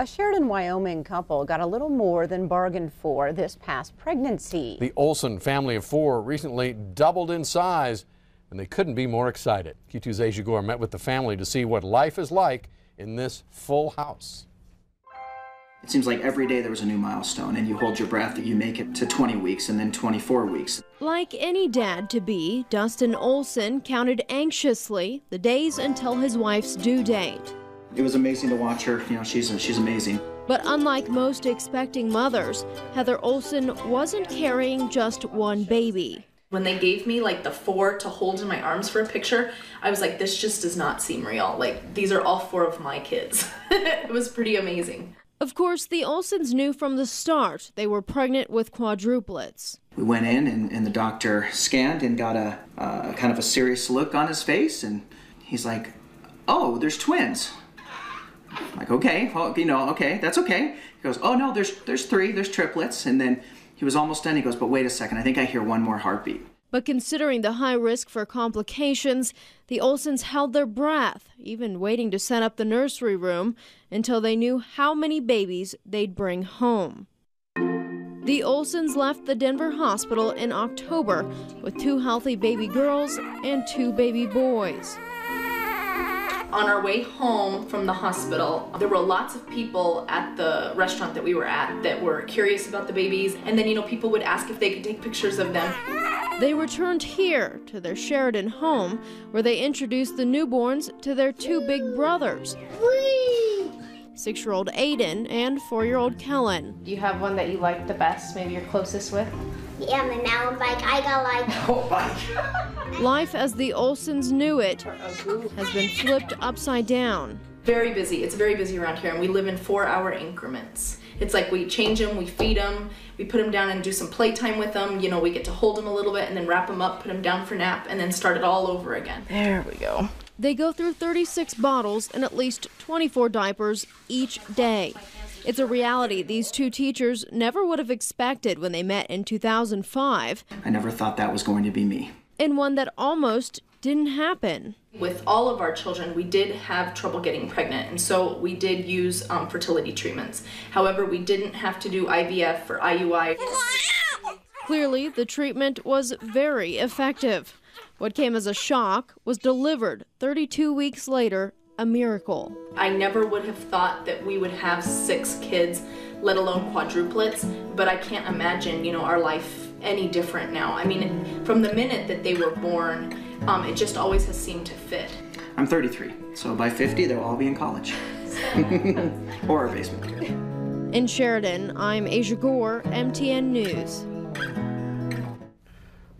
A Sheridan, Wyoming couple got a little more than bargained for this past pregnancy. The Olson family of four recently doubled in size, and they couldn't be more excited. Q2's Asia Gore met with the family to see what life is like in this full house. It seems like every day there was a new milestone, and you hold your breath that you make it to 20 weeks and then 24 weeks. Like any dad-to-be, Dustin Olson counted anxiously the days until his wife's due date. It was amazing to watch her. You know, she's amazing. But unlike most expecting mothers, Heather Olson wasn't carrying just one baby. When they gave me like the 4 to hold in my arms for a picture, I was like, this just does not seem real. Like, these are all 4 of my kids. It was pretty amazing. Of course, the Olsons knew from the start they were pregnant with quadruplets. We went in and the doctor scanned and got a kind of a serious look on his face, and he's like, oh, there's twins. I'm like, okay, well, you know, okay, that's okay. He goes, oh no, there's 3, there's triplets. And then he was almost done. He goes, but wait a second, I think I hear one more heartbeat. But considering the high risk for complications, the Olsons held their breath, even waiting to set up the nursery room until they knew how many babies they'd bring home. The Olsons left the Denver hospital in October with 2 healthy baby girls and 2 baby boys. On our way home from the hospital, there were lots of people at the restaurant that we were at that were curious about the babies. And then, you know, people would ask if they could take pictures of them. They returned here to their Sheridan home, where they introduced the newborns to their 2 big brothers, 6-year-old Aiden and 4-year-old Kellen. Do you have one that you like the best, maybe you're closest with? Yeah, my mountain bike. I got like Oh, bike. Life as the Olsons knew it has been flipped upside down. Very busy. It's very busy around here, and we live in 4-hour increments. It's like we change them, we feed them, we put them down and do some playtime with them. You know, we get to hold them a little bit and then wrap them up, put them down for nap, and then start it all over again. There we go. They go through 36 bottles and at least 24 diapers each day. It's a reality these 2 teachers never would have expected when they met in 2005. I never thought that was going to be me. And one that almost didn't happen. With all of our children, we did have trouble getting pregnant, and so we did use fertility treatments. However, we didn't have to do IVF or IUI. Clearly, the treatment was very effective. What came as a shock was delivered 32 weeks later, a miracle. I never would have thought that we would have 6 kids, let alone quadruplets, but I can't imagine, you know, our life any different now. I mean, from the minute that they were born, it just always has seemed to fit. I'm 33, so by 50 they'll all be in college. Or a basement. In Sheridan, I'm Asia Gore, MTN News.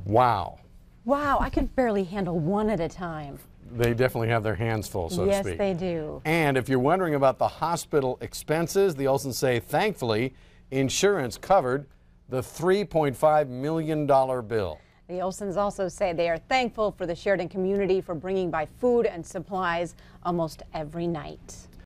Wow. Wow, I could barely handle one at a time. They definitely have their hands full, so to speak. Yes, they do. And if you're wondering about the hospital expenses, the Olsons say, thankfully, insurance covered the $3.5 million bill. The Olsons also say they are thankful for the Sheridan community for bringing by food and supplies almost every night.